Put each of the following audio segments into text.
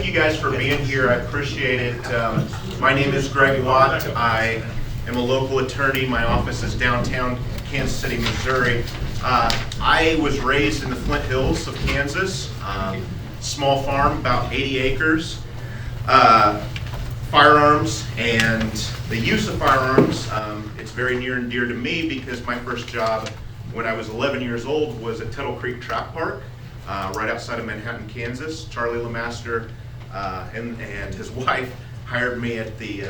you guys for being here. I appreciate it. My name is Gregory Watt. I am a local attorney. My office is downtown Kansas City, Missouri. I was raised in the Flint Hills of Kansas. Small farm, about 80 acres. Firearms and the use of firearms, it's very near and dear to me because my first job when I was 11 years old was at Tuttle Creek Track Park, right outside of Manhattan, Kansas. Charlie LeMaster and his wife hired me at the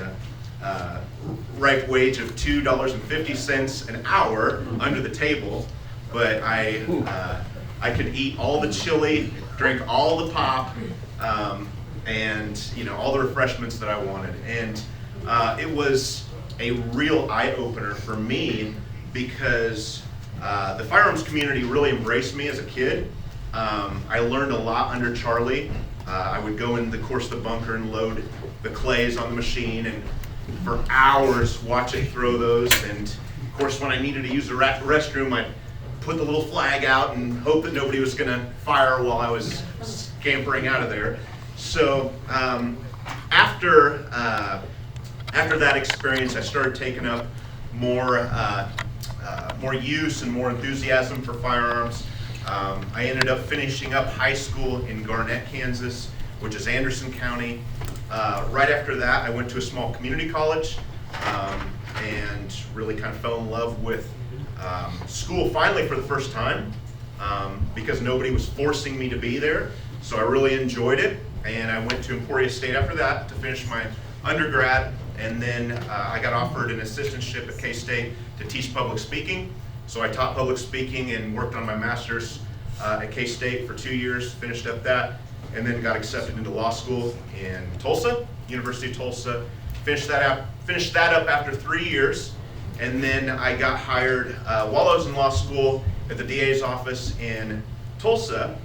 ripe wage of $2.50 an hour under the table, but I could eat all the chili, drink all the pop, and all the refreshments that I wanted. And it was a real eye-opener for me because the firearms community really embraced me as a kid. I learned a lot under Charlie. I would go in the course of the bunker and load the clays on the machine and for hours watch it throw those. And of course when I needed to use the restroom, I'd put the little flag out and hope that nobody was going to fire while I was scampering out of there. So after that experience, I started taking up more use and more enthusiasm for firearms. I ended up finishing up high school in Garnett, Kansas, which is Anderson County. Right after that, I went to a small community college and really kind of fell in love with school finally for the first time because nobody was forcing me to be there. So I really enjoyed it, and I went to Emporia State after that to finish my undergrad, and then I got offered an assistantship at K-State to teach public speaking. So I taught public speaking and worked on my master's at K-State for 2 years, finished up that, and then got accepted into law school in Tulsa, University of Tulsa. Finished that up after 3 years, and then I got hired while I was in law school at the DA's office in Tulsa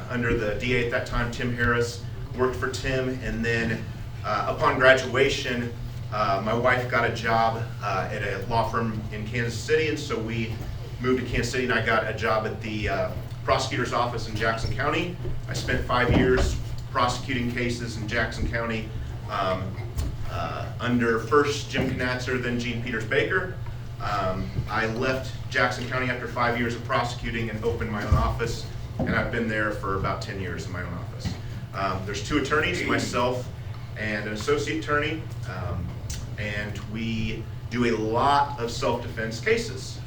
under the DA at that time, Tim Harris. Worked for Tim, and then upon graduation, my wife got a job at a law firm in Kansas City, and so we moved to Kansas City, and I got a job at the prosecutor's office in Jackson County. I spent 5 years prosecuting cases in Jackson County under first Jim Knatzer, then Gene Peters Baker. I left Jackson County after 5 years of prosecuting and opened my own office, and I've been there for about 10 years in my own office. There's two attorneys, myself and an associate attorney, and we do a lot of self-defense cases.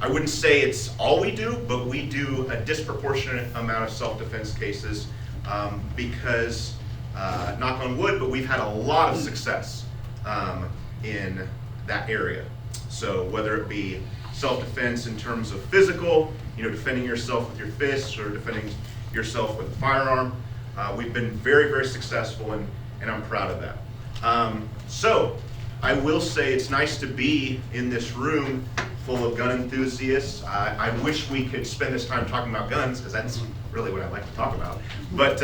I wouldn't say it's all we do, but we do a disproportionate amount of self-defense cases because, knock on wood, but we've had a lot of success in that area. So whether it be self-defense in terms of physical, defending yourself with your fists or defending yourself with a firearm, we've been very, very successful, and I'm proud of that. So I will say it's nice to be in this room full of gun enthusiasts. I wish we could spend this time talking about guns, because that's really what I like to talk about. But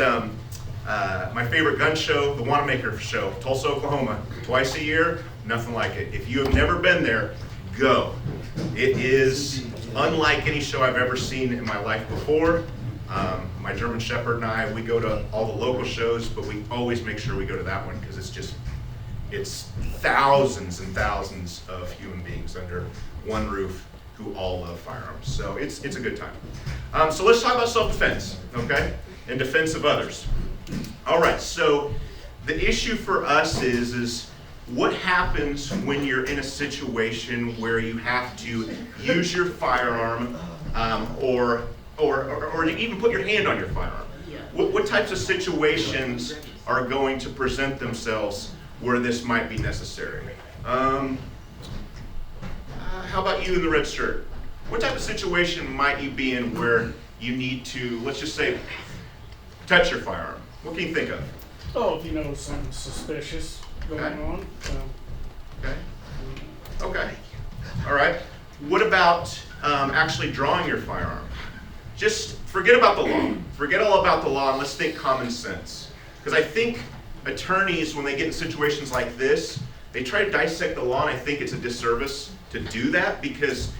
my favorite gun show, the Wanamaker Show, Tulsa, Oklahoma, twice a year, nothing like it. If you have never been there, go. It is unlike any show I've ever seen in my life before. My German Shepherd and I, we go to all the local shows, but we always make sure we go to that one because it's thousands and thousands of human beings under one roof who all love firearms. So it's a good time. So let's talk about self-defense, okay? And defense of others. All right, so the issue for us is what happens when you're in a situation where you have to use your firearm or even put your hand on your firearm? What types of situations are going to present themselves where this might be necessary? How about you in the red shirt? What type of situation might you be in where you need to, let's just say, touch your firearm? What can you think of? Oh, if you know something suspicious going on. Okay. All right. What about actually drawing your firearm? Just forget about the law. Forget all about the law and let's think common sense. Because I think attorneys, when they get in situations like this, they try to dissect the law, and I think it's a disservice to do that because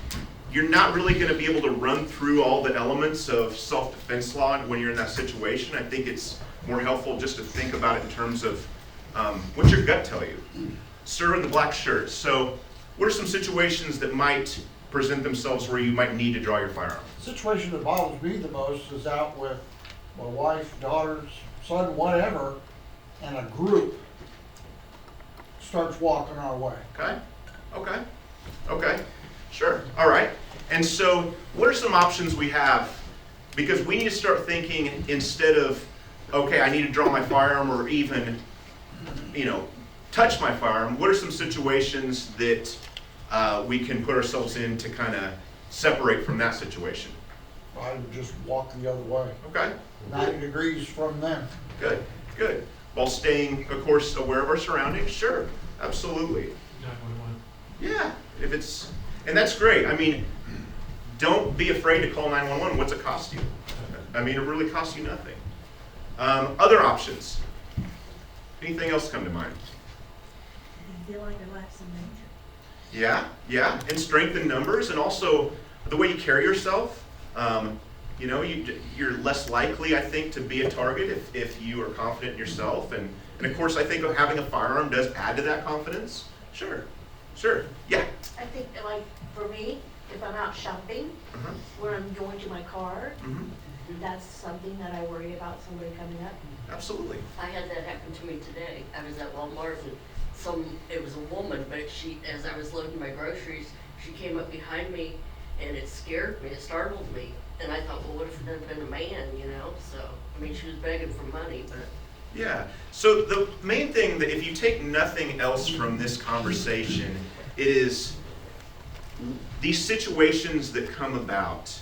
you're not really going to be able to run through all the elements of self-defense law when you're in that situation. I think it's more helpful just to think about it in terms of what's your gut tell you? Sir in the black shirt. So what are some situations that might present themselves where you might need to draw your firearm? The situation that bothers me the most is out with my wife, daughters, son, whatever, and a group starts walking our way. Okay, sure, all right. And so what are some options we have? Because we need to start thinking instead of, okay, I need to draw my firearm or even, touch my firearm. What are some situations that we can put ourselves in to kind of separate from that situation? I would just walk the other way, Okay, 90 degrees from them. good. While staying, of course, aware of our surroundings, sure, absolutely. 911. Yeah, and that's great. I mean, don't be afraid to call 911. What's it cost you? I mean, it really costs you nothing. Other options. Anything else come to mind? I feel like I lack some nature. Yeah, and strength in numbers, and also the way you carry yourself. You're less likely, I think, to be a target if you are confident in yourself. And of course, I think having a firearm does add to that confidence. Sure. Yeah. I think, like, for me, if I'm out shopping, when I'm going to my car, that's something that I worry about somebody coming up. Absolutely. I had that happen to me today. I was at Walmart and it was a woman, but as I was loading my groceries, she came up behind me and it scared me, it startled me. And I thought, well, what if it had been a man, So, I mean, she was begging for money, but. Yeah, so the main thing that if you take nothing else from this conversation, it is these situations that come about.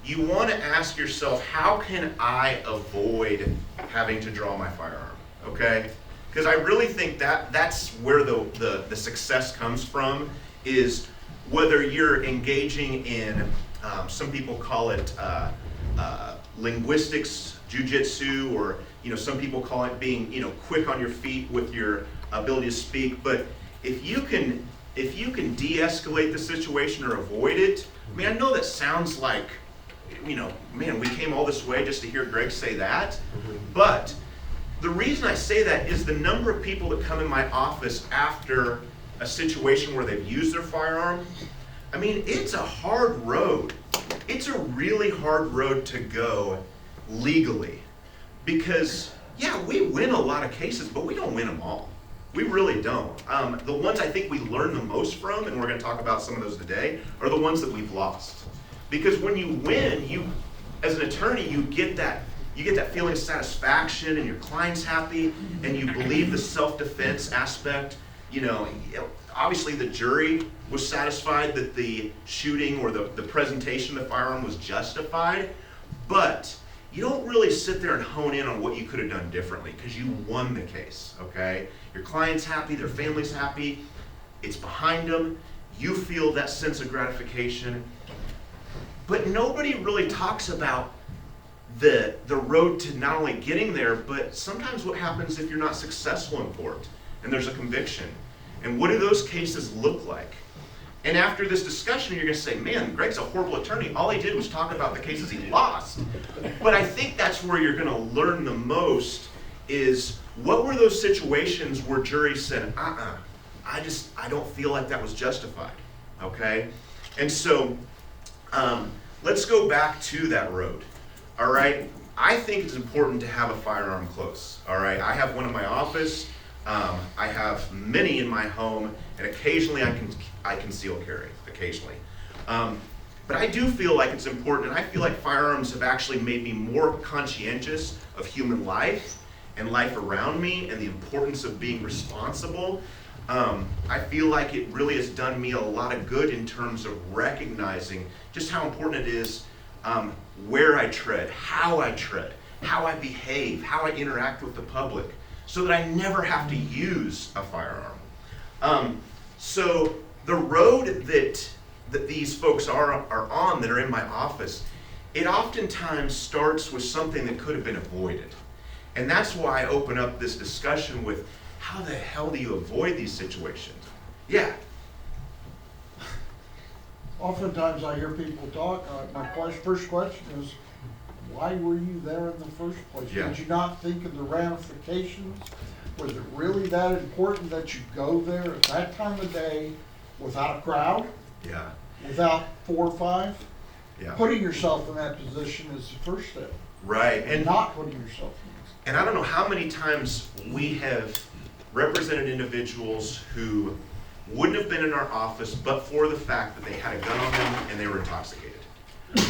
You want to ask yourself, how can I avoid having to draw my firearm, okay? Because I really think that's where the success comes from, is whether you're engaging in, some people call it linguistics, jujitsu, or some people call it being quick on your feet with your ability to speak. But if you can de-escalate the situation or avoid it, I mean, I know that sounds like, man, we came all this way just to hear Greg say that. But the reason I say that is the number of people that come in my office after a situation where they've used their firearm. I mean, it's a hard road. It's a really hard road to go legally. Because, yeah, we win a lot of cases, but we don't win them all. We really don't. The ones I think we learn the most from, and we're going to talk about some of those today, are the ones that we've lost. Because when you win, as an attorney, you get that feeling of satisfaction, and your client's happy, and you believe the self-defense aspect. Obviously the jury was satisfied that the shooting or the presentation of the firearm was justified, but you don't really sit there and hone in on what you could have done differently because you won the case, okay? Your client's happy, their family's happy, it's behind them, you feel that sense of gratification, but nobody really talks about the road to not only getting there, but sometimes what happens if you're not successful in court and there's a conviction. And what do those cases look like? And after this discussion, you're going to say, man, Greg's a horrible attorney. All he did was talk about the cases he lost. But I think that's where you're going to learn the most is what were those situations where juries said, I don't feel like that was justified, okay? And so let's go back to that road, all right? I think it's important to have a firearm close, all right? I have one in my office. I have many in my home, and occasionally I conceal carry, occasionally. But I do feel like it's important, and I feel like firearms have actually made me more conscientious of human life and life around me and the importance of being responsible. I feel like it really has done me a lot of good in terms of recognizing just how important it is where I tread, how I behave, how I interact with the public, so that I never have to use a firearm. So the road that these folks are on that are in my office, it oftentimes starts with something that could have been avoided. And that's why I open up this discussion with, how the hell do you avoid these situations? Yeah. Oftentimes I hear people talk, my first question is, why were you there in the first place? Yeah. Did you not think of the ramifications? Was it really that important that you go there at that time of day without a crowd, Yeah, without 4 or 5? yeah. Putting yourself in that position is the first step, Right, and and not putting yourself in. And I don't know how many times we have represented individuals who wouldn't have been in our office but for the fact that they had a gun on them and they were intoxicated.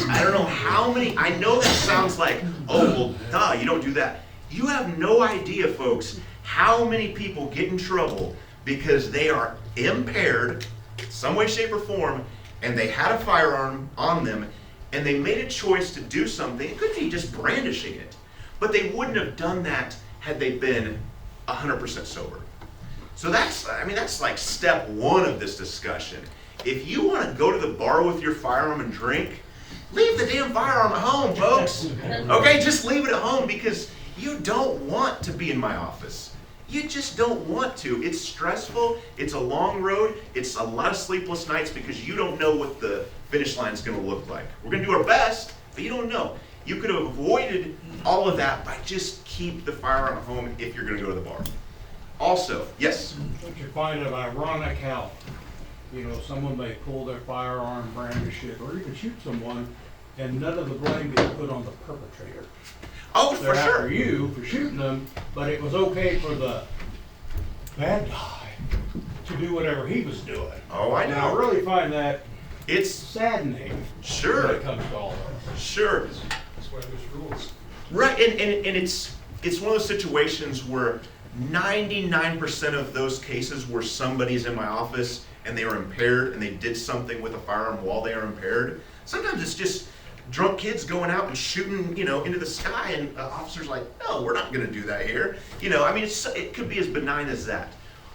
I don't know how many, I know that sounds like, oh, well, duh, you don't do that. You have no idea, folks, how many people get in trouble because they are impaired, some way, shape, or form, and they had a firearm on them, and they made a choice to do something. It could be just brandishing it, but they wouldn't have done that had they been 100% sober. So that's like step one of this discussion. If you want to go to the bar with your firearm and drink, leave the damn firearm at home, folks. Okay, just leave it at home because you don't want to be in my office. You just don't want to. It's stressful. It's a long road. It's a lot of sleepless nights because you don't know what the finish line is going to look like. We're going to do our best, but you don't know. You could have avoided all of that by just keep the firearm at home if you're going to go to the bar. Also, yes? Don't you find it ironic how, someone may pull their firearm, brandish it, or even shoot someone, and none of the blame gets put on the perpetrator. Oh, for They're after sure. you for shooting them, but it was okay for the bad guy to do whatever he was doing. Oh, I And I know. really find that It's saddening when sure, it comes to all this. sure. That's why there's rules. Right, and it's one of those situations where 99% of those cases where somebody's in my office and they are impaired and they did something with a firearm while they are impaired. Sometimes it's just drunk kids going out and shooting, into the sky, and officers like, no, we're not going to do that here. It could be as benign as that.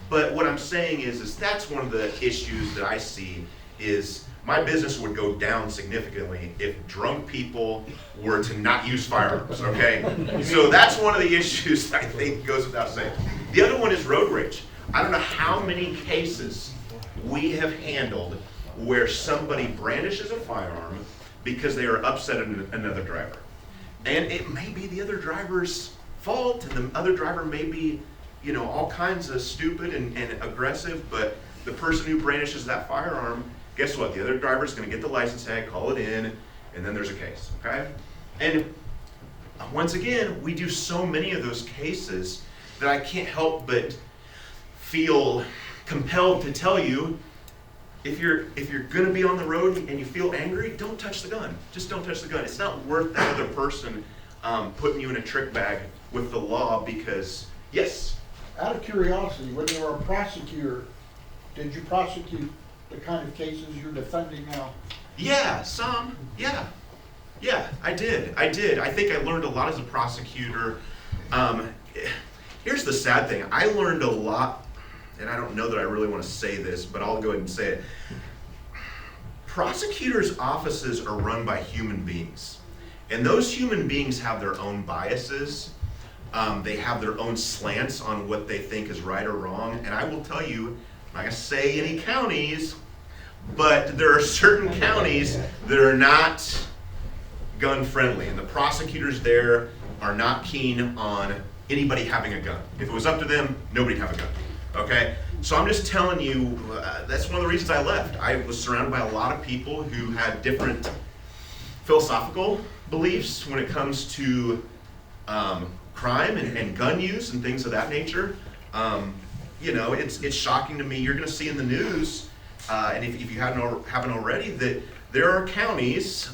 But what I'm saying is that's one of the issues that I see is my business would go down significantly if drunk people were to not use firearms, okay? So that's one of the issues that I think goes without saying. The other one is road rage. I don't know how many cases we have handled where somebody brandishes a firearm because they are upset at another driver. And it may be the other driver's fault, and the other driver may be, all kinds of stupid and aggressive, but the person who brandishes that firearm, guess what? The other driver's gonna get the license tag, call it in, and then there's a case, okay? And once again, we do so many of those cases that I can't help but feel compelled to tell you, if you're gonna be on the road and you feel angry, don't touch the gun. Just don't touch the gun. It's not worth that other person putting you in a trick bag with the law because, yes? Out of curiosity, when you were a prosecutor, did you prosecute the kind of cases you're defending now? Yeah, some. Yeah, I did. I think I learned a lot as a prosecutor. Here's the sad thing. I learned a lot, and I don't know that I really want to say this, but I'll go ahead and say it. Prosecutors' offices are run by human beings, and those human beings have their own biases. They have their own slants on what they think is right or wrong, and I will tell you, I'm not going to say any counties, but there are certain counties that are not gun friendly, and the prosecutors there are not keen on anybody having a gun. If it was up to them, nobody'd have a gun, okay? So I'm just telling you, that's one of the reasons I left. I was surrounded by a lot of people who had different philosophical beliefs when it comes to crime and gun use and things of that nature. It's shocking to me. You're going to see in the news, and if you haven't already, that there are counties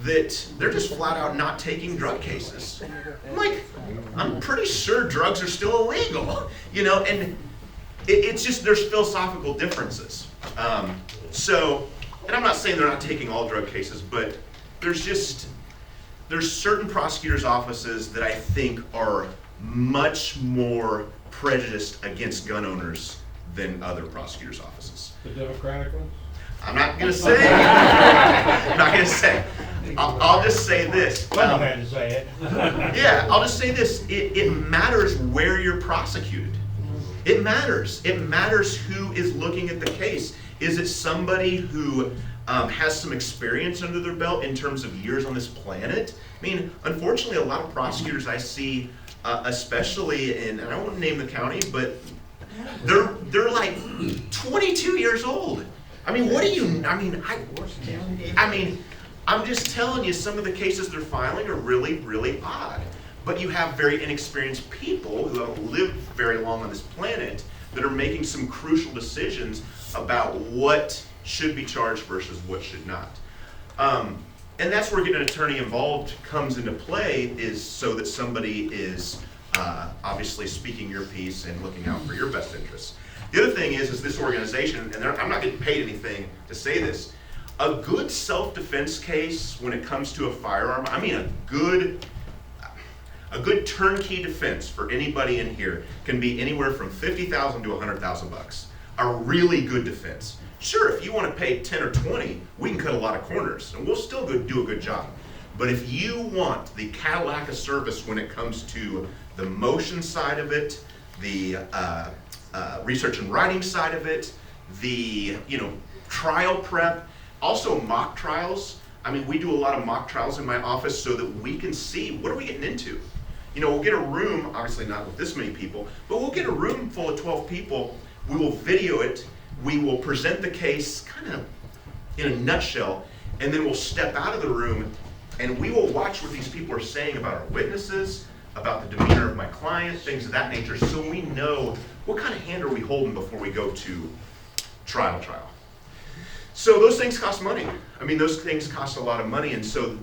that they're just flat out not taking drug cases. I'm pretty sure drugs are still illegal, and it's just there's philosophical differences. And I'm not saying they're not taking all drug cases, but there's certain prosecutors' offices that I think are much more prejudiced against gun owners than other prosecutors' offices. The Democratic ones? I'm not going to say. I'm not going to say. I'll just say this. Well, I had to say it. Yeah, I'll just say this. It matters where you're prosecuted. It matters. It matters who is looking at the case. Is it somebody who has some experience under their belt in terms of years on this planet. I mean, unfortunately, a lot of prosecutors I see, especially in, and I won't name the county, but they're like 22 years old. I mean, what do you, I mean, I'm just telling you, some of the cases they're filing are really, really odd. But you have very inexperienced people who haven't lived very long on this planet that are making some crucial decisions about what should be charged versus what should not. And that's where getting an attorney involved comes into play, is so that somebody is obviously speaking your piece and looking out for your best interests. The other thing is this organization, and I'm not getting paid anything to say this, a good self-defense case when it comes to a firearm, I mean a good turnkey defense for anybody in here can be anywhere from $50,000 to $100,000. A really good defense. Sure, if you want to pay 10 or 20, we can cut a lot of corners and we'll still do a good job. But if you want the Cadillac of service when it comes to the motion side of it, the research and writing side of it, the trial prep, also mock trials. I mean, we do a lot of mock trials in my office so that we can see what are we getting into. We'll get a room, obviously not with this many people, but we'll get a room full of 12 people. We will video it. We will present the case kind of in a nutshell, and then we'll step out of the room and we will watch what these people are saying about our witnesses, about the demeanor of my client, things of that nature, so we know what kind of hand are we holding before we go to trial. So those things cost money. I mean, those things cost a lot of money, and so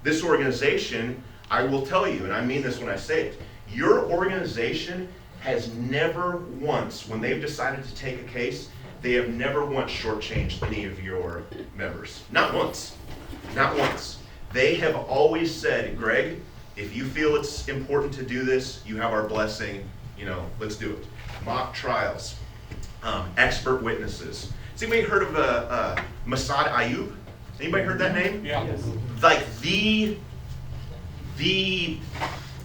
this organization, I will tell you, and I mean this when I say it, your organization has never once, when they've decided to take a case, they have never once shortchanged any of your members. Not once. Not once. They have always said, Greg, if you feel it's important to do this, you have our blessing, let's do it. Mock trials, expert witnesses. Has anybody heard of Masad Ayub? Anybody heard that name? Yeah. Like the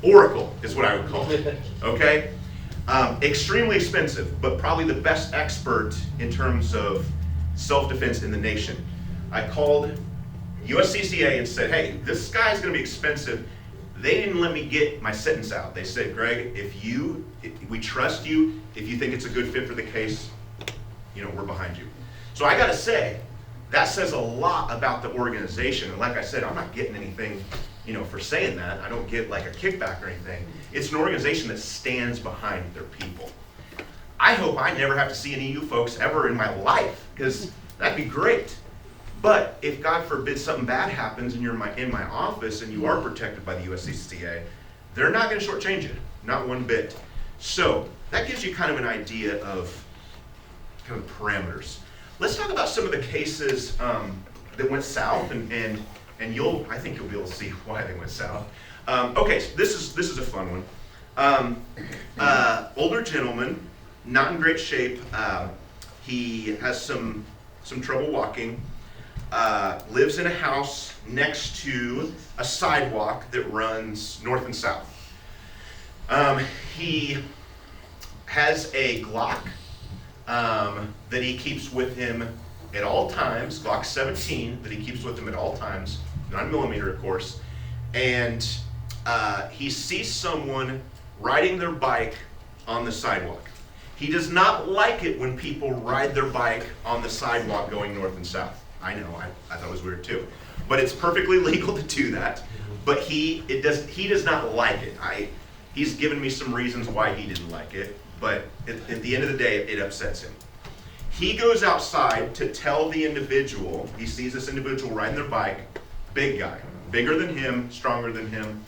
oracle is what I would call it, okay? Extremely expensive, but probably the best expert in terms of self-defense in the nation. I called USCCA and said, hey, this guy's gonna be expensive. They didn't let me get my sentence out. They said, Greg, if we trust you, if you think it's a good fit for the case, we're behind you. So I gotta say, that says a lot about the organization. And like I said, I'm not getting anything for saying that. I don't get like a kickback or anything. It's an organization that stands behind their people. I hope I never have to see any of you folks ever in my life, because that'd be great. But if God forbid something bad happens and you're in my office and you are protected by the USCCA, they're not going to shortchange you, not one bit. So that gives you kind of an idea of kind of parameters. Let's talk about some of the cases that went south, and I think you'll be able to see why they went south. Okay, so this is a fun one. Older gentleman, not in great shape. He has some trouble walking. Lives in a house next to a sidewalk that runs north and south. He has a Glock that he keeps with him at all times, Glock 17 that he keeps with him at all times, 9mm of course, and he sees someone riding their bike on the sidewalk. He does not like it when people ride their bike on the sidewalk going north and south. I know, I thought it was weird too. But it's perfectly legal to do that. But he does not like it. He's given me some reasons why he didn't like it, but at the end of the day, it upsets him. He goes outside to tell the individual, he sees this individual riding their bike, big guy, bigger than him, stronger than him,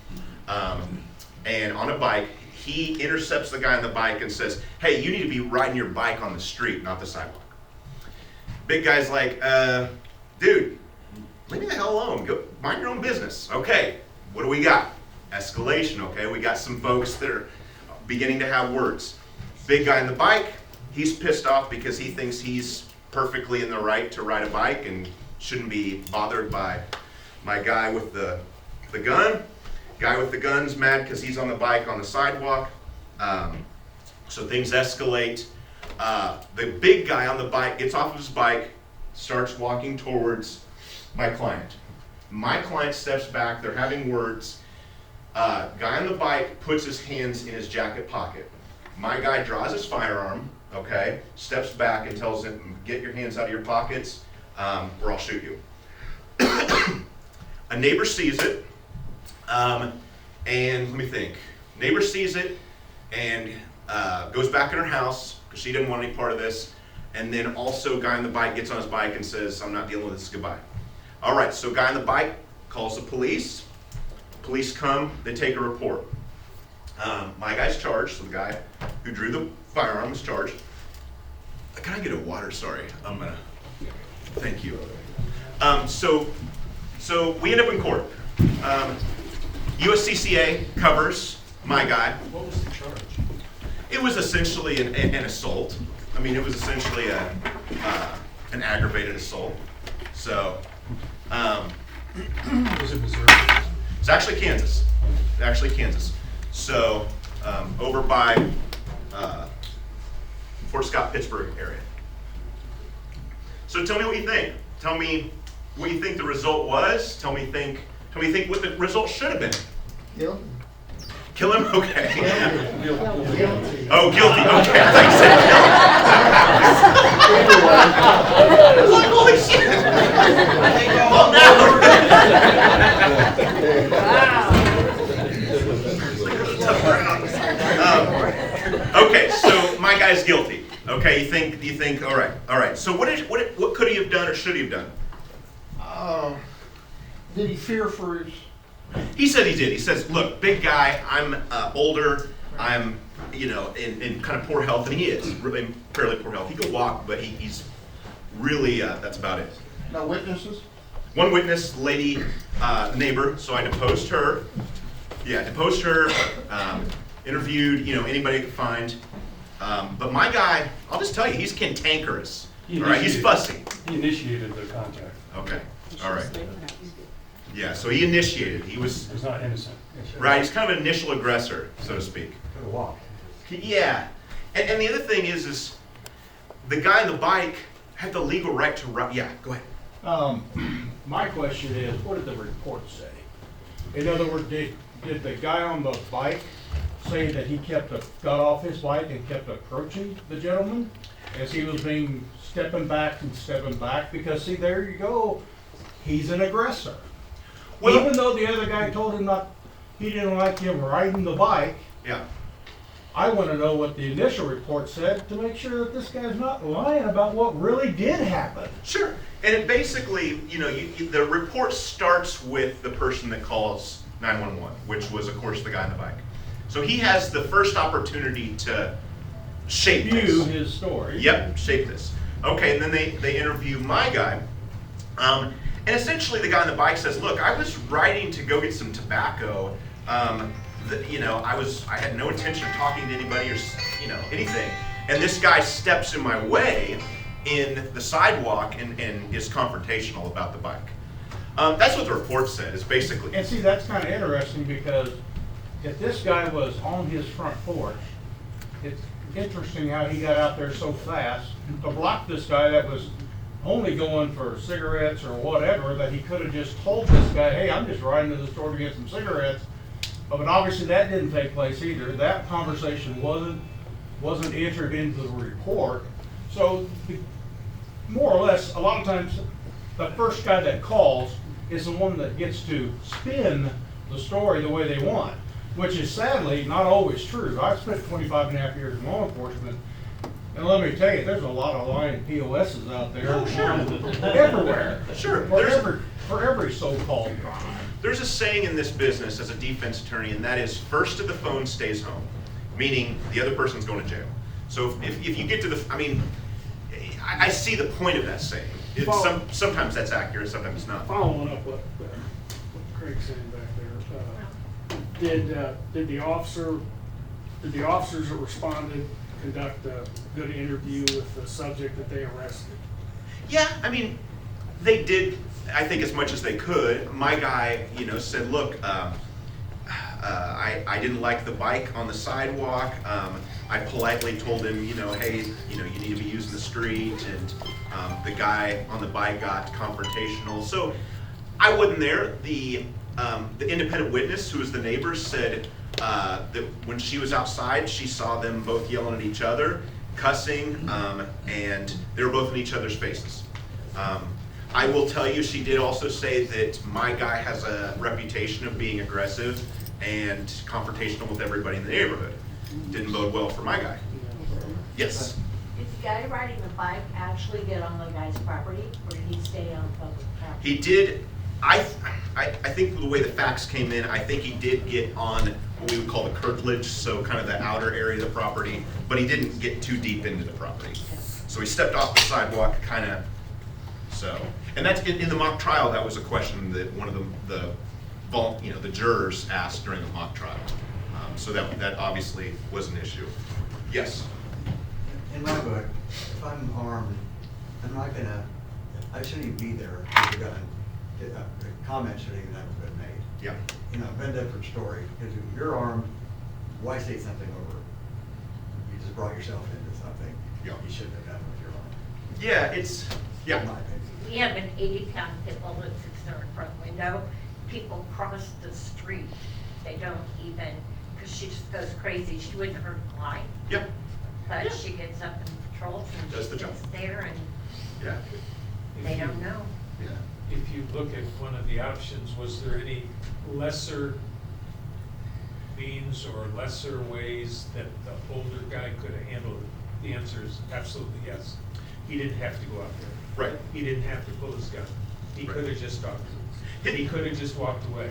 and on a bike. He intercepts the guy on the bike and says, hey, you need to be riding your bike on the street, not the sidewalk. Big guy's like, dude, leave me the hell alone. Go mind your own business. Okay, what do we got? Escalation, okay? We got some folks that are beginning to have words. Big guy on the bike, he's pissed off because he thinks he's perfectly in the right to ride a bike and shouldn't be bothered by my guy with the gun. Guy with the gun's mad because he's on the bike on the sidewalk. So things escalate. The big guy on the bike gets off of his bike, starts walking towards my client. My client steps back, they're having words. Guy on the bike puts his hands in his jacket pocket. My guy draws his firearm, okay, steps back and tells him, get your hands out of your pockets, or I'll shoot you. A neighbor sees it, and let me think. Neighbor sees it and goes back in her house because she didn't want any part of this. And then also guy on the bike gets on his bike and says, I'm not dealing with this, goodbye. All right, so guy on the bike calls the police. Police come, they take a report. My guy's charged, so the guy who drew the firearm is charged. Can I get a water? Sorry, I'm gonna, thank you. So we end up in court. USCCA covers my guy. What was the charge? It was essentially an assault. I mean, it was essentially an aggravated assault. So, Was it Missouri? it's actually Kansas. So, over by Fort Scott, Pittsburgh area. So tell me what you think. Tell me what you think the result was. Tell me think what the result should have been. Guilty. Kill him? Okay. Guilty. Oh, guilty. Okay. I thought you said kill. I was like, holy shit. Well, now. Okay, so my guy's guilty. Okay, you think, all right. So what could he have done or should he have done? Did he fear for his? He said he did. He says, look, big guy, I'm older, I'm, in kind of poor health, and he is really fairly poor health. He can walk, but he's really, that's about it. No witnesses? One witness, lady, neighbor, so I deposed her. Yeah, deposed her, interviewed, anybody I could find. But my guy, I'll just tell you, he's cantankerous. All right, he's fussy. He initiated the contact. Okay, all right. Yeah, so he initiated. He was, He's not innocent. right, he's kind of an initial aggressor, so to speak. Could walk. Yeah, and the other thing is the guy on the bike had the legal right to run. Yeah, go ahead. My question is, what did the report say? In other words, did the guy on the bike say that he got off his bike and kept approaching the gentleman as he was stepping back? Because see, there you go, he's an aggressor. Well, Even though the other guy told him he didn't like him riding the bike, yeah. I want to know what the initial report said to make sure that this guy's not lying about what really did happen. Sure. And it basically, the report starts with the person that calls 911, which was, of course, the guy on the bike. So he has the first opportunity to shape View this. his story. Yep, shape this. Okay, and then they interview my guy. And essentially the guy on the bike says, look, I was riding to go get some tobacco. I had no intention of talking to anybody or, anything. And this guy steps in my way in the sidewalk and is confrontational about the bike. That's what the report said, is basically. And see, that's kind of interesting because if this guy was on his front porch, it's interesting how he got out there so fast to block this guy that was only going for cigarettes or whatever, that he could have just told this guy, hey, I'm just riding to the store to get some cigarettes. But obviously that didn't take place either. That conversation wasn't entered into the report. So more or less, a lot of times, the first guy that calls is the one that gets to spin the story the way they want, which is sadly not always true. I've spent 25 and a half years in law enforcement, and let me tell you, there's a lot of lying POSs out there. Oh, sure. Everywhere. Sure. For every so-called crime. There's a saying in this business as a defense attorney, and that is first to the phone stays home, meaning the other person's going to jail. So if you get to I see the point of that saying. Sometimes that's accurate, sometimes it's not. Following up what Craig's saying back there, did the officers that responded conduct a good interview with the subject that they arrested? Yeah, I mean, they did, I think, as much as they could. My guy, said, look, I didn't like the bike on the sidewalk. I politely told him, hey, you need to be using the street, and the guy on the bike got confrontational. So I wasn't there. The independent witness, who was the neighbor, said that when she was outside, she saw them both yelling at each other, cussing, and they were both in each other's faces. I will tell you, she did also say that my guy has a reputation of being aggressive and confrontational with everybody in the neighborhood. Didn't bode well for my guy. Yes? Did the guy riding the bike actually get on the guy's property, or did he stay on public property? He did. I think the way the facts came in, I think he did get on what we would call the curtilage, so kind of the outer area of the property, but he didn't get too deep into the property. So he stepped off the sidewalk, kind of. So, and that's in the mock trial. That was a question that one of the jurors asked during the mock trial. So that obviously was an issue. Yes. In my book, if I'm armed, I shouldn't even be there with a gun. The comment shouldn't even have been made. Yeah. Been a different story, because if you're armed, why say something over? You just brought yourself into something. Yeah. You shouldn't have done with your arm. Yeah, In my opinion. We have an 80-pound pit bull that sits there in front window. People cross the street. They don't even, because she just goes crazy. She wouldn't hurt a fly. Yep. But she gets up and patrols and Does she the job. sits there and Yeah. they don't know. Yeah. If you look at one of the options, was there any lesser means or lesser ways that the older guy could have handled it? The answer is absolutely yes. He didn't have to go out there. Right. He didn't have to pull his gun. He Right. could have just talked to him. He could have just walked away.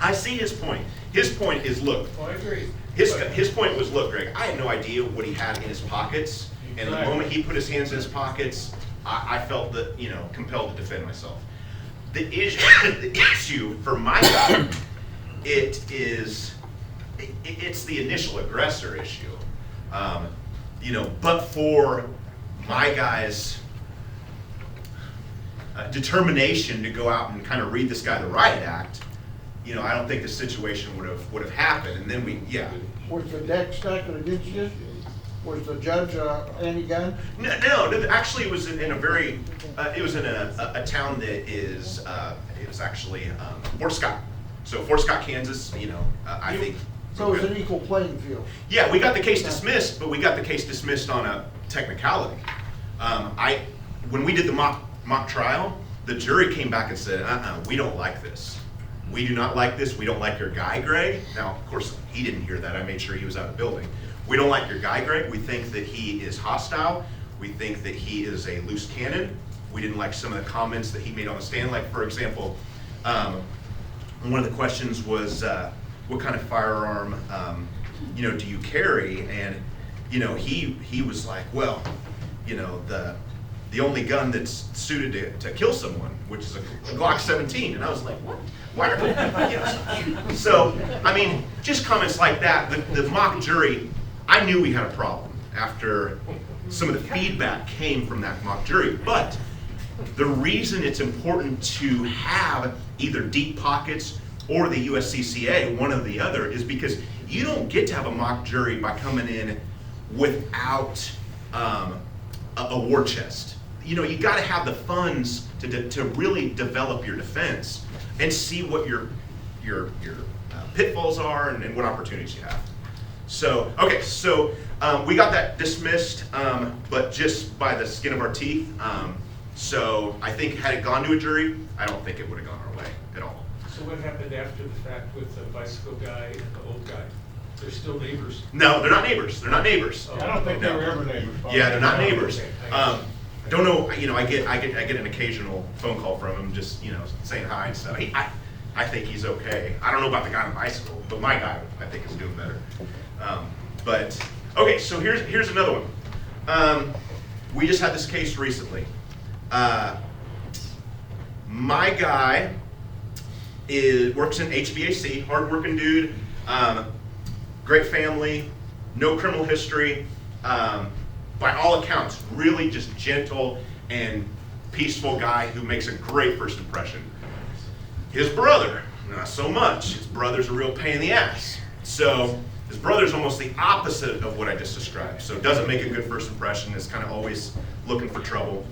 I see his point. His point is, look, Well, I agree. his point was, look, Greg, I had no idea what he had in his pockets, and the Right. moment he put his hands in his pockets, I felt that, compelled to defend myself. The issue for my guy, it's the initial aggressor issue. But for my guy's determination to go out and kind of read this guy the riot act, I don't think the situation would have happened. And then Was the deck stacked against you? Was the judge anti-gun? No, actually it was in a very, it was in a town that is, it was actually Fort Scott. So Fort Scott, Kansas, I think. So it was an equal playing field. Yeah, we got the case dismissed, but we got the case dismissed on a technicality. When we did the mock trial, the jury came back and said, we don't like this. We do not like this. We don't like your guy, Greg. Now, of course, he didn't hear that. I made sure he was out of the building. We don't like your guy, Greg. We think that he is hostile. We think that he is a loose cannon. We didn't like some of the comments that he made on the stand. Like, for example, one of the questions was, what kind of firearm, do you carry? And, he was like, well, the only gun that's suited to kill someone, which is a Glock 17. And I was like, what? Why are So, just comments like that. The mock jury, I knew we had a problem after some of the feedback came from that mock jury. But the reason it's important to have either deep pockets or the USCCA, one or the other, is because you don't get to have a mock jury by coming in without a war chest. You got to have the funds to really develop your defense and see what your pitfalls are and what opportunities you have. So, okay, so we got that dismissed, but just by the skin of our teeth. So I think had it gone to a jury, I don't think it would have gone our way at all. So what happened after the fact with the bicycle guy and the old guy? They're still neighbors? No, they're not neighbors. They're not neighbors. I don't think they were ever neighbors. Yeah, they're not neighbors. Okay. Don't know. I get an occasional phone call from him, just saying hi and stuff. I think he's okay. I don't know about the guy on the bicycle, but my guy I think is doing better. But okay, so here's another one. We just had this case recently. My guy works in HVAC, hardworking dude, great family, no criminal history. By all accounts, really just gentle and peaceful guy who makes a great first impression. His brother not so much. His brother's a real pain in the ass. So his brother's almost the opposite of what I just described. So doesn't make a good first impression, is kind of always looking for trouble.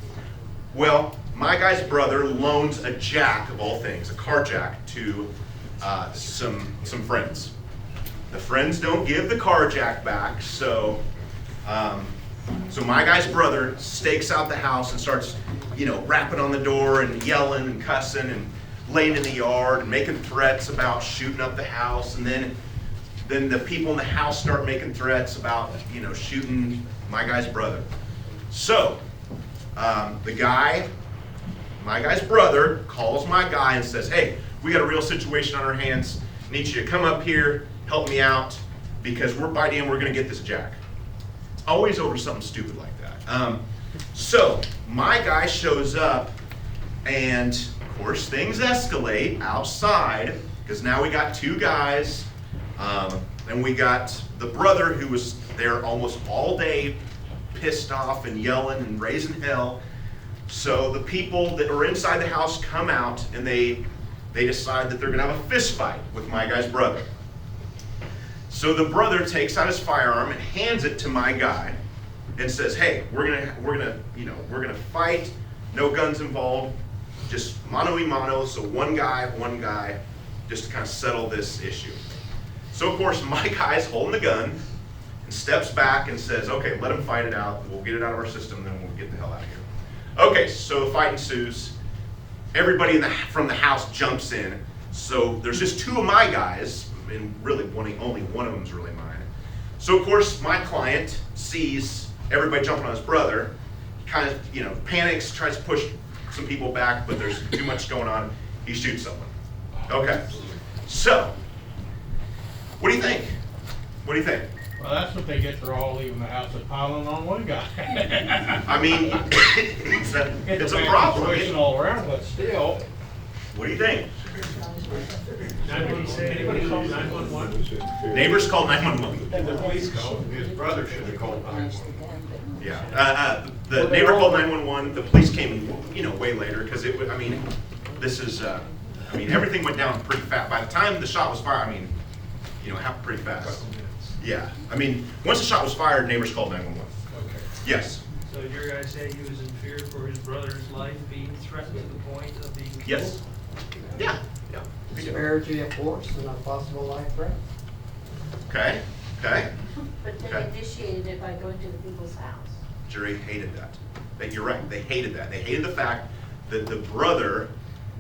Well, my guy's brother loans a jack, of all things, a car jack, to some friends. The friends don't give the car jack back, so my guy's brother stakes out the house and starts, rapping on the door and yelling and cussing and laying in the yard and making threats about shooting up the house. And then the people in the house start making threats about, shooting my guy's brother. So my guy's brother calls my guy and says, "Hey, we got a real situation on our hands. Need you to come up here, help me out, because by the end we're gonna get this jack." It's always over something stupid like that. So my guy shows up, and of course things escalate outside, because now we got two guys, and we got the brother who was there almost all day, pissed off and yelling and raising hell. So the people that are inside the house come out, and they decide that they're gonna have a fist fight with my guy's brother. So the brother takes out his firearm and hands it to my guy and says, "Hey, we're gonna fight, no guns involved, just mano a mano, so one guy, just to kind of settle this issue." So of course my guy's holding the gun and steps back and says, "Okay, let him fight it out, we'll get it out of our system, then we'll get the hell out of here." Okay, so the fight ensues. Everybody from the house jumps in. So there's just two of my guys, and really only one of them's really mine. So of course my client sees everybody jumping on his brother, kind of panics, tries to push some people back, but there's too much going on. He shoots someone. Okay, so what do you think? What do you think? Well, that's what they get for all leaving the house and piling on one guy. I mean, it's a bad problem. situation all around, but still. What do you think? Anybody call 911? Neighbors called 911. Did the police call? His brother should have called 911. Yeah, the neighbor called 911. The police came, way later, because everything went down pretty fast. By the time the shot was fired, it happened pretty fast. Yeah, once the shot was fired, neighbors called 911. Okay. Yes. So your guy say he was in fear for his brother's life, being threatened to the point of being killed? Yes. Yeah. Yeah. Disparity of force and a possible life threat. Okay. Okay. But they Okay. initiated it by going to the people's house. Jury hated that. You're right. They hated that. They hated the fact that the brother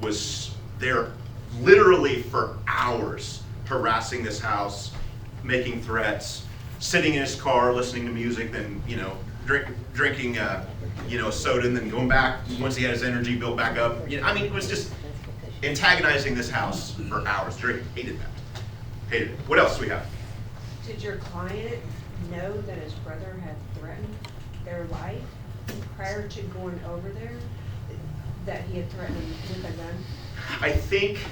was there literally for hours harassing this house, making threats, sitting in his car, listening to music, then, drinking, a soda, and then going back once he had his energy built back up. It was just antagonizing this house for hours. Jury hated that. Hated it. What else do we have? Did your client know that his brother had threatened their life prior to going over there? That he had threatened with a gun? I think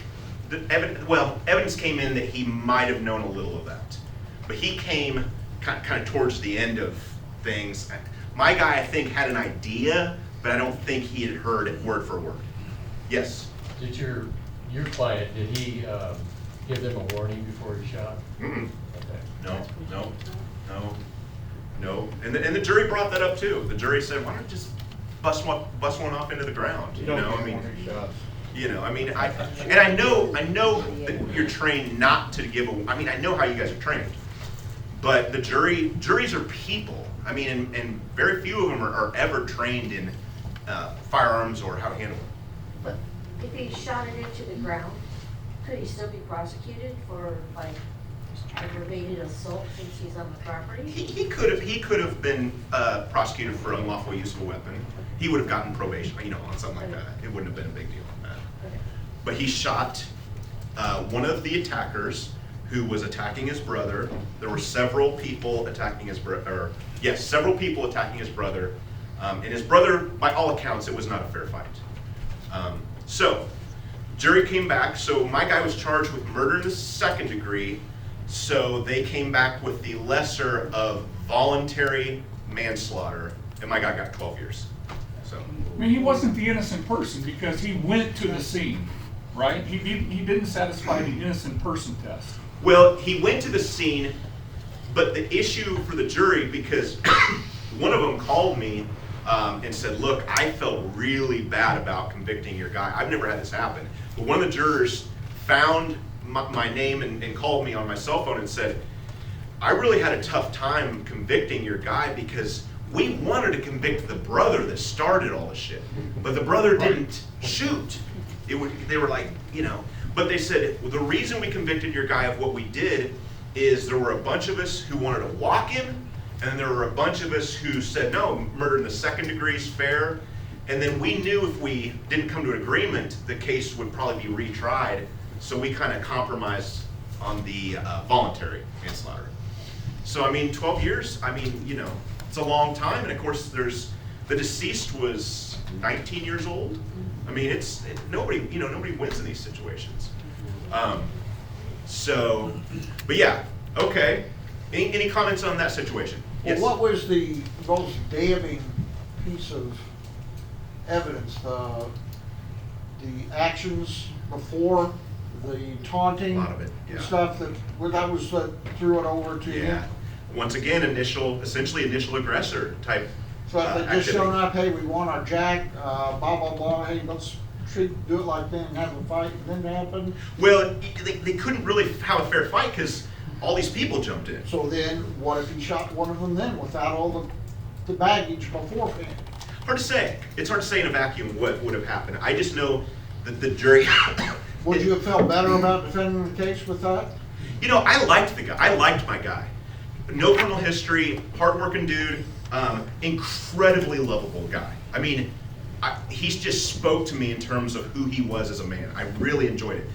the evidence came in that he might have known a little of that. But he came kind of towards the end of things. My guy, I think, had an idea, but I don't think he had heard it word for word. Yes? Did your client, did he give them a warning before he shot? Mm-mm. Okay. No. And the jury brought that up too. The jury said, "Why don't you just bust one off into the ground?" You don't get warning shots. I know that you're trained not to give I know how you guys are trained, but the juries are people. And very few of them are ever trained in firearms or how to handle them. But if he shot it into the ground, could he still be prosecuted for aggravated assault since he's on the property? He could have been prosecuted for unlawful use of a weapon. He would have gotten probation, on something like that. It wouldn't have been a big deal on that. Okay. But he shot one of the attackers who was attacking his brother. There were several people attacking his brother. Several people attacking his brother. And his brother, by all accounts, it was not a fair fight. So, jury came back. So my guy was charged with murder in the second degree. So they came back with the lesser of voluntary manslaughter, and my guy got 12 years. So He wasn't the innocent person because he went to the scene. right? He didn't satisfy the innocent person test. Well, he went to the scene, but the issue for the jury, because one of them called me and said, look, I felt really bad about convicting your guy. I've never had this happen. But one of the jurors found my name and called me on my cell phone and said, I really had a tough time convicting your guy because we wanted to convict the brother that started all the shit. But the brother didn't shoot. They were like, you know, but they said, well, the reason we convicted your guy of what we did is there were a bunch of us who wanted to walk him, and then there were a bunch of us who said, no, murder in the second degree is fair. And then we knew if we didn't come to an agreement, the case would probably be retried. So we kind of compromised on the voluntary manslaughter. So, I mean, 12 years, I mean, you know, it's a long time. And of course, the deceased was 19 years old. I mean, nobody wins in these situations. But yeah, okay. Any comments on that situation? Well, Yes. what was the most damning piece of evidence? The actions before, the taunting? A lot of it, yeah. Stuff that was threw it over to him? Yeah. Once again, essentially initial aggressor type So if they just activity. showing up, hey, we want our jack, blah, blah, blah, hey, let's do it like that and have a fight, and then happen? Well, they couldn't really have a fair fight because all these people jumped in. So then, what if he shot one of them then, without all the baggage beforehand? Hard to say. It's hard to say in a vacuum what would have happened. I just know that the jury. Would you have felt better about defending the case with that? You know, I liked the guy. I liked my guy. No criminal history, hardworking dude, incredibly lovable guy. I mean, he's just spoke to me in terms of who he was as a man. I really enjoyed it.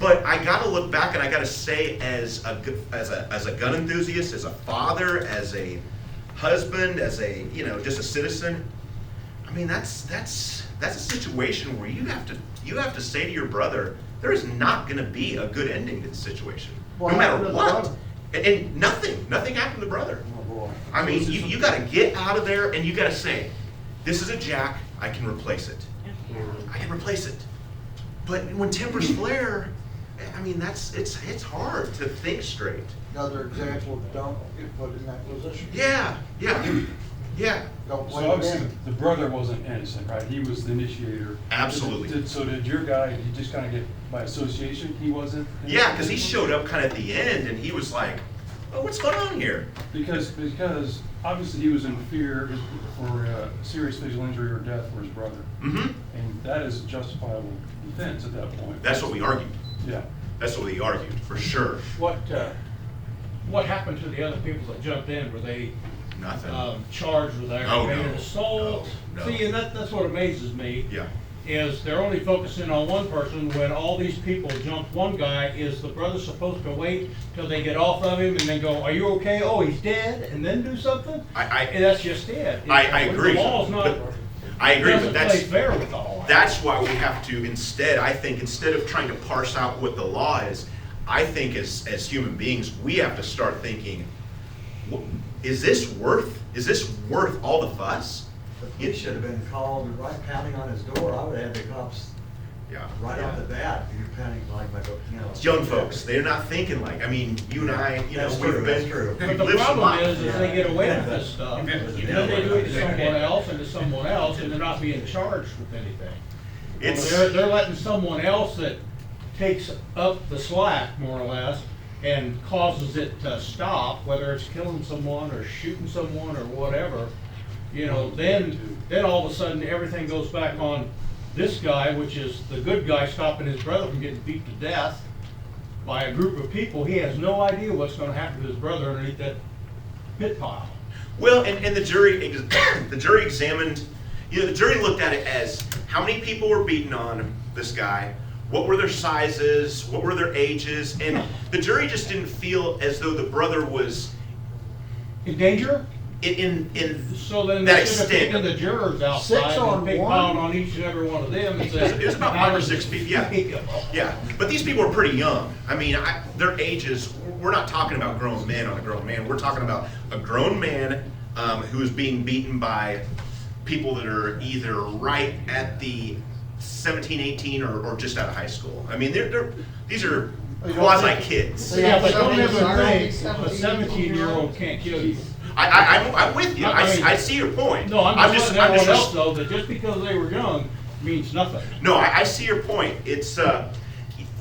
But I got to look back and I got to say, as a gun enthusiast, as a father, as a husband, as a just a citizen. I mean, that's a situation where you have to say to your brother, there is not going to be a good ending to the situation, Well, no matter happened to the what. brother? And nothing happened to the brother. Oh, boy. I mean, you got to get out of there and you got to say, this is a jack, I can replace it. I can replace it. But when tempers flare, I mean, it's hard to think straight. Another example of don't get put in that position. Yeah. Don't So blame obviously, them. the brother wasn't innocent, right? He was the initiator. Absolutely. So did your guy, he just kind of get, by association, he wasn't? Yeah, because he showed up kind of at the end and he was like, oh, what's going on here? Because obviously he was in fear for serious physical injury or death for his brother. Mm-hmm. And that is a justifiable defense at that point. That's what we argued. Yeah. That's what we argued, for sure. What happened to the other people that jumped in? Were they Nothing. charged with aggravated assault? No. See, and that's what amazes me. Yeah. Is they're only focusing on one person when all these people jumped one guy. Is the brother supposed to wait till they get off of him and then go, are you okay? Oh, he's dead, and then do something? And that's just it. I agree. The law's not, I agree, but doesn't play fair with the law. that's why we have to instead of trying to parse out what the law is, I think as human beings, we have to start thinking, is this worth all the fuss? The police should have been called right pounding on his door. I would have had the cops right off the bat. You're pounding like my, It's young folks. They're not thinking like, I mean, you and I, That's we've true, been that's true. But the lived some problem life. is they get away with this stuff, and then they do it to someone else and to someone else, and they're not being charged with anything. They're letting someone else that takes up the slack, more or less, and causes it to stop, whether it's killing someone or shooting someone or whatever. Then all of a sudden, everything goes back on this guy, which is the good guy stopping his brother from getting beat to death by a group of people. He has no idea what's gonna happen to his brother underneath that pit pile. Well, and the jury examined, the jury looked at it as how many people were beaten on this guy, what were their sizes, what were their ages, and the jury just didn't feel as though the brother was in danger? In So then that they should have taken extent. the jurors outside and big pound on each and every one of them and said. It was about 5 or 6 people, yeah. But these people are pretty young. I mean, their ages, we're not talking about grown men on a grown man. We're talking about a grown man who is being beaten by people that are either right at the 17, 18, or just out of high school. I mean, these are You don't quasi think- kids. Yeah, but don't ever Sorry, think a 17-year-old can't kill you. I'm with you. I mean- I see your point. No, I'm just letting everyone else res- know that just because they were young means nothing. No, I see your point. It's,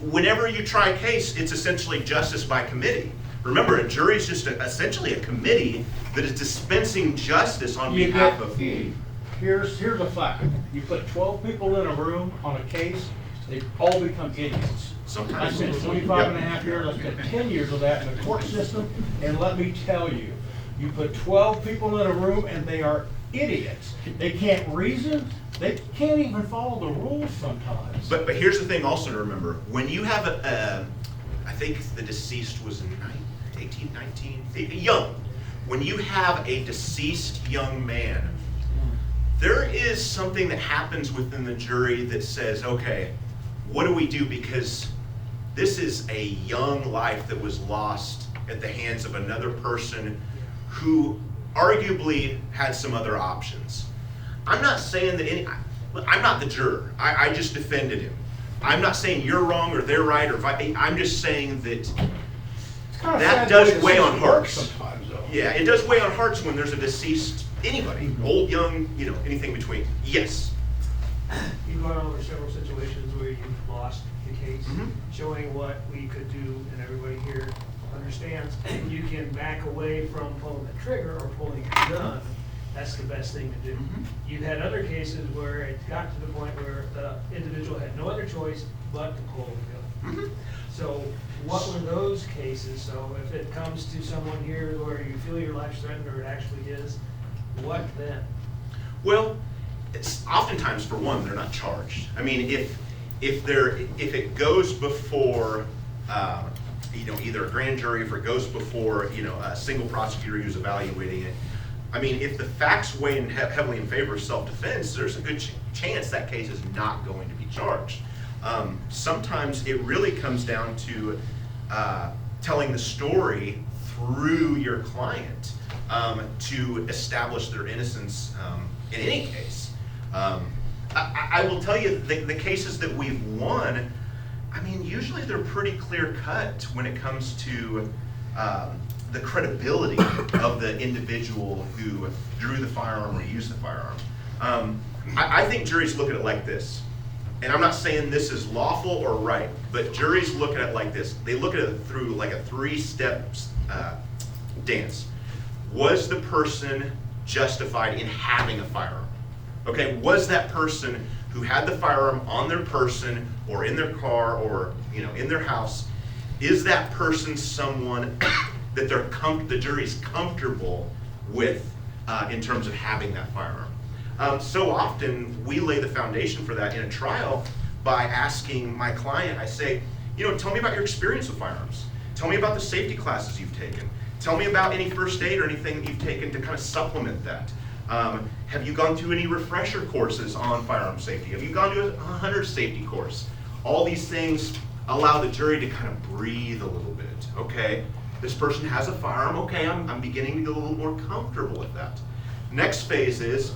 whenever you try a case, it's essentially justice by committee. Remember, a jury is just essentially a committee that is dispensing justice on You behalf get- of. Here's a fact. You put 12 people in a room on a case, they all become idiots. I Sometimes. spent 25 and a half years, I spent 10 years of that in the court system, and let me tell you, you put 12 people in a room and they are idiots. They can't reason, they can't even follow the rules sometimes. But here's the thing also to remember. When you have I think the deceased was 18, 19, young. When you have a deceased young man, there is something that happens within the jury that says, okay, what do we do? Because this is a young life that was lost at the hands of another person who arguably had some other options. I'm not saying that I'm not the juror. I just defended him. I'm not saying you're wrong or they're right, or I'm just saying that It's kinda that sad does the way the weigh on system works hearts. sometimes, though. Yeah, it does weigh on hearts when there's a deceased, anybody, old, young, anything between. Yes. You've gone over several situations where you've lost the case, Mhm. showing what we could do, and everybody here understands. You can back away from pulling the trigger or pulling a gun. That's the best thing to do. Mhm. You've had other cases where it got to the point where the individual had no other choice but to pull the gun. Mhm. So what were those cases? So if it comes to someone here where you feel your life's threatened, or it actually is, what then? Well, it's oftentimes, for one, they're not charged. I mean, if it goes before, either a grand jury, if it goes before, a single prosecutor who's evaluating it. I mean, if the facts weigh heavily in favor of self-defense, there's a good chance that case is not going to be charged. Sometimes it really comes down to telling the story through your client to establish their innocence in any case. I will tell you, the cases that we've won, I mean, usually they're pretty clear cut when it comes to the credibility of the individual who drew the firearm or used the firearm. I think juries look at it like this, and I'm not saying this is lawful or right, but juries look at it like this. They look at it through like a 3-step dance. Was the person justified in having a firearm? Okay, was that person who had the firearm on their person or in their car or in their house, is that person someone that the jury's comfortable with in terms of having that firearm? So often we lay the foundation for that in a trial by asking my client, I say, tell me about your experience with firearms. Tell me about the safety classes you've taken. Tell me about any first aid or anything that you've taken to kind of supplement that. Have you gone through any refresher courses on firearm safety? Have you gone to a hunter safety course? All these things allow the jury to kind of breathe a little bit. Okay, this person has a firearm. Okay, I'm beginning to get a little more comfortable with that. Next phase is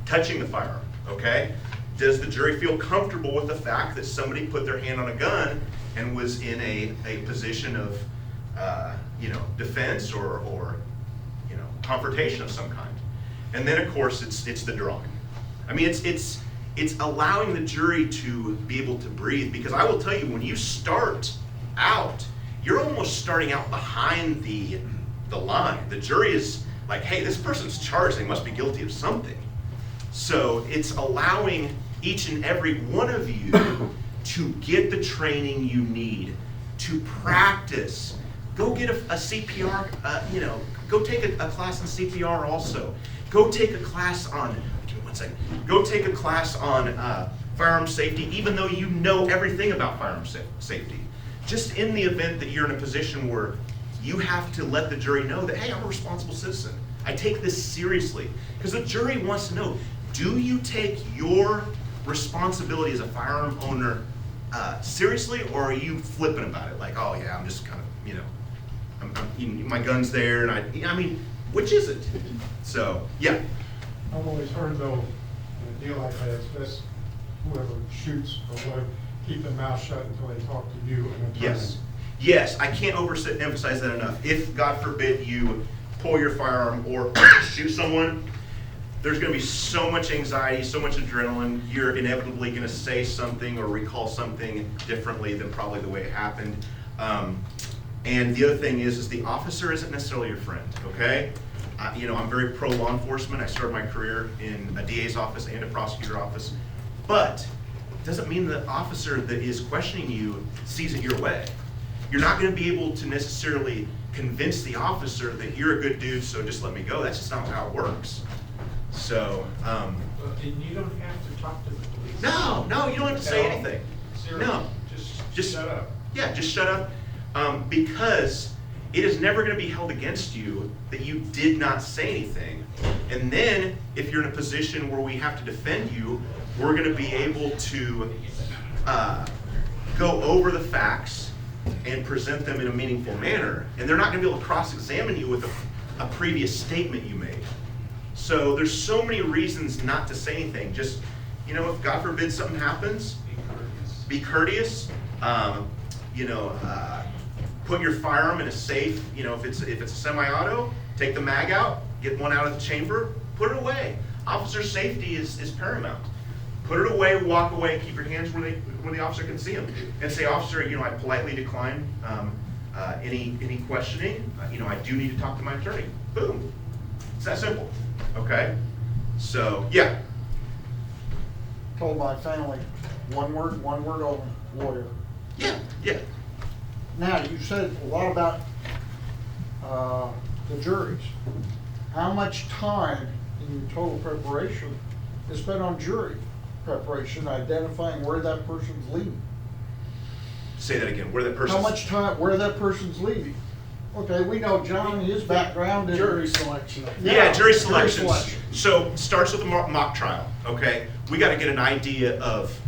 touching the firearm. Okay, does the jury feel comfortable with the fact that somebody put their hand on a gun and was in a position of defense or confrontation of some kind? And then of course it's the drawing. I mean, it's allowing the jury to be able to breathe, because I will tell you, when you start out, you're almost starting out behind the line. The jury is like, hey, this person's charged, they must be guilty of something. So it's allowing each and every one of you to get the training you need to practice. Go get a CPR, go take a class in CPR also. Go take a class on, give me 1 second. Go take a class on firearm safety, even though you know everything about firearm safety. Just in the event that you're in a position where you have to let the jury know that, hey, I'm a responsible citizen. I take this seriously. Because the jury wants to know, do you take your responsibility as a firearm owner seriously, or are you flippant about it? Like, oh yeah, I'm just kind of, my gun's there, and I mean, which is it? So, yeah. I've always heard though, in a deal like that, it's best whoever shoots or whatever, keep their mouth shut until they talk to you and attorney. Yes. Yes, I can't overemphasize that enough. If, God forbid, you pull your firearm or shoot someone, there's gonna be so much anxiety, so much adrenaline, you're inevitably gonna say something or recall something differently than probably the way it happened. And the other thing is the officer isn't necessarily your friend, okay? You know, I'm very pro law enforcement. I started my career in a DA's office and a prosecutor office, but it doesn't mean the officer that is questioning you sees it your way. You're not gonna be able to necessarily convince the officer that you're a good dude, so just let me go. That's just not how it works. So, And you don't have to talk to the police. no, you don't have to say No. anything. Seriously, No. just shut up. Yeah, just shut up, because it is never gonna be held against you that you did not say anything. And then, if you're in a position where we have to defend you, we're gonna be able to go over the facts and present them in a meaningful manner. And they're not gonna be able to cross-examine you with a previous statement you made. So there's so many reasons not to say anything. Just, you know, if God forbid something happens, be courteous. Put your firearm in a safe. You know, if it's a semi-auto, take the mag out, get one out of the chamber, put it away. Officer safety is paramount. Put it away, walk away, keep your hands where the officer can see them, and say, officer, you know, I politely decline any questioning. I do need to talk to my attorney. Boom. It's that simple. Okay. So yeah. Told my family, one word only, lawyer. Yeah. Now, you said a lot about the juries. How much time in your total preparation is spent on jury preparation, identifying where that person's leaving? Say that again. Where that person? How much time, where that person's leaving? Okay, we know John, his background in Jury selection. Yeah, jury selections. selection. So starts with a mock trial. Okay, we got to get an idea of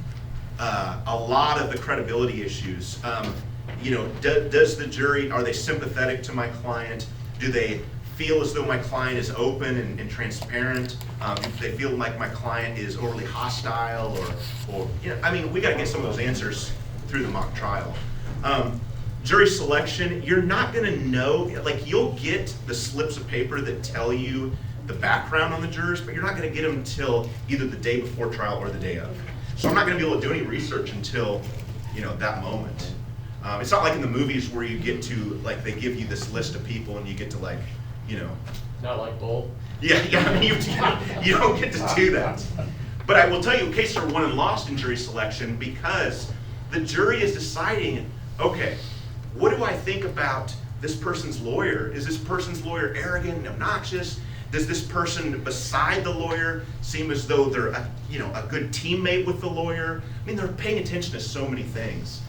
a lot of the credibility issues. Does the jury, are they sympathetic to my client? Do they feel as though my client is open and transparent? Do they feel like my client is overly hostile or we got to get some of those answers through the mock trial. Jury selection, you're not gonna know, like you'll get the slips of paper that tell you the background on the jurors, but you're not gonna get them until either the day before trial or the day of. So I'm not gonna be able to do any research until, that moment. It's not like in the movies where you get to, like, they give you this list of people and you get to Not like Bull? Yeah, you don't get to do that. But I will tell you, cases are won and lost in jury selection because the jury is deciding, okay, what do I think about this person's lawyer? Is this person's lawyer arrogant and obnoxious? Does this person beside the lawyer seem as though they're a good teammate with the lawyer? I mean, they're paying attention to so many things.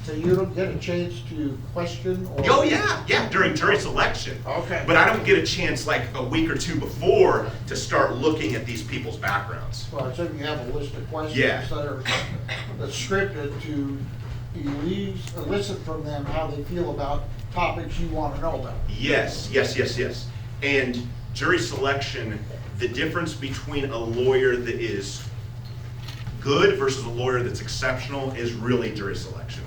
So you don't get a chance to question or? Oh yeah, during jury selection. Okay. But I don't get a chance like a week or two before to start looking at these people's backgrounds. Well, so you have a list of questions Yeah. that's scripted to elicit from them how they feel about topics you want to know about. Yes. And jury selection, the difference between a lawyer that is good versus a lawyer that's exceptional is really jury selection.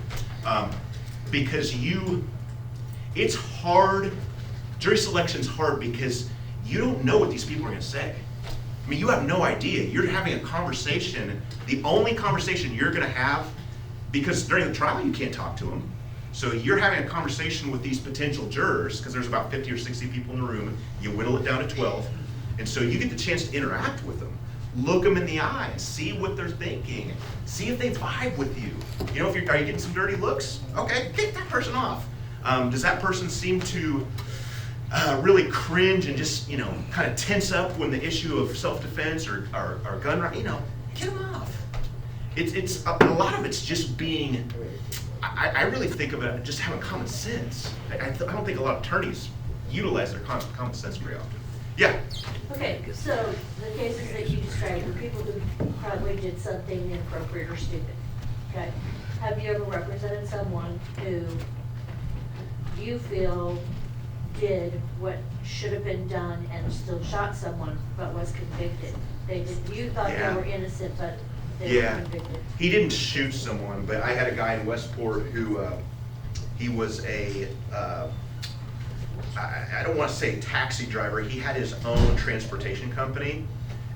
Because it's hard, jury selection's hard because you don't know what these people are gonna say. I mean, you have no idea. You're having a conversation, the only conversation you're gonna have, because during the trial you can't talk to them. So you're having a conversation with these potential jurors, because there's about 50 or 60 people in the room, you whittle it down to 12, and so you get the chance to interact with them. Look them in the eye, see what they're thinking, see if they vibe with you. Are you getting some dirty looks? Okay, kick that person off. Does that person seem to really cringe and just, kind of tense up when the issue of self-defense or gun right, get them off. It's a lot of it's just being, I really think of it just having common sense. I don't think a lot of attorneys utilize their common sense very often. Yeah. Okay, so the cases that you described were people who probably did something inappropriate or stupid, okay? Have you ever represented someone who you feel did what should have been done and still shot someone but was convicted? You thought Yeah. they were innocent, but they were Yeah, convicted. he didn't shoot someone, but I had a guy in Westport who, he was I don't want to say taxi driver, he had his own transportation company,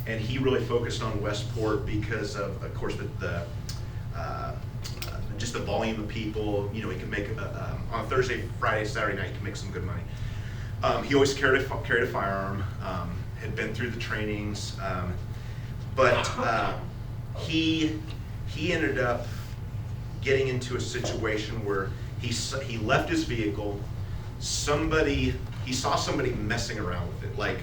and he really focused on Westport because of course, just the volume of people. You know, he could make, on Thursday, Friday, Saturday night, he could make some good money. He always carried a firearm, had been through the trainings, but he ended up getting into a situation where he left his vehicle. He saw somebody messing around with it. Like,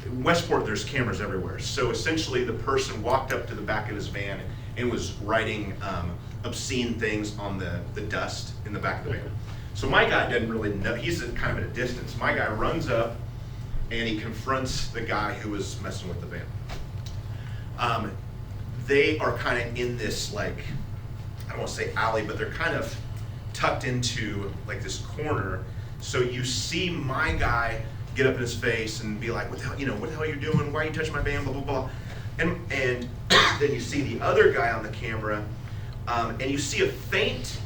in Westport, there's cameras everywhere. So essentially, the person walked up to the back of his van and was writing obscene things on the dust in the back of the van. So my guy doesn't really know. He's kind of at a distance. My guy runs up and he confronts the guy who was messing with the van. They are kind of in this, like, I don't want to say alley, but they're kind of tucked into like this corner. So you see my guy get up in his face and be like, what the hell are you doing? Why are you touching my van? Blah, blah, blah. And then you see the other guy on the camera, and you see a faint,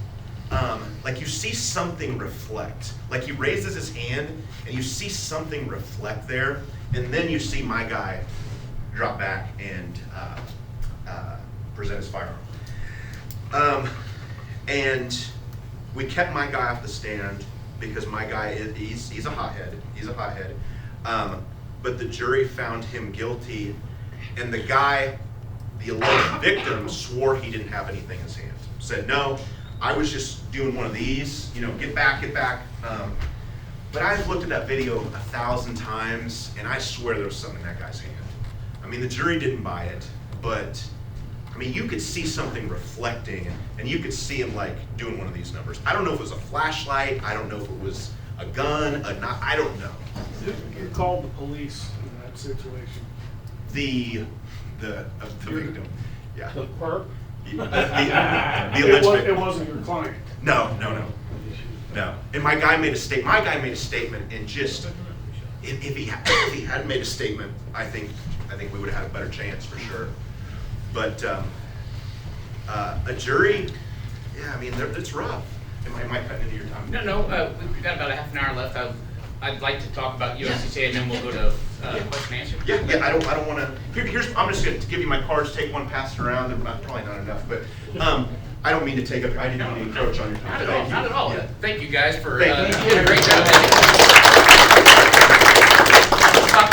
like you see something reflect. Like he raises his hand and you see something reflect there. And then you see my guy drop back and present his firearm. And we kept my guy off the stand because my guy he's a hothead. He's a hothead. But the jury found him guilty, and the guy, the alleged victim, swore he didn't have anything in his hand. Said, no, I was just doing one of these, get back. But I've looked at that video 1,000 times, and I swear there was something in that guy's hand. I mean, the jury didn't buy it, but I mean, you could see something reflecting, and you could see him like doing one of these numbers. I don't know if it was a flashlight. I don't know if it was a gun, I don't know. Who called the police in that situation? The victim, yeah. The clerk? The alleged It wasn't your client. No. And my guy made a statement, and just if he hadn't made a statement, I think we would have had a better chance for sure. But a jury, yeah, I mean, it's rough. Am I cutting into your time? No, we've got about a half an hour left. I'd like to talk about USCCA, and then we'll go to question and answer. Yeah. I don't want to. I'm just going to give you my cards. Take one, pass it around. They're probably not enough, but I don't mean to take up. I didn't mean to encroach on your time. Not at all. Yeah. Thank you guys for Thank you. doing a great job.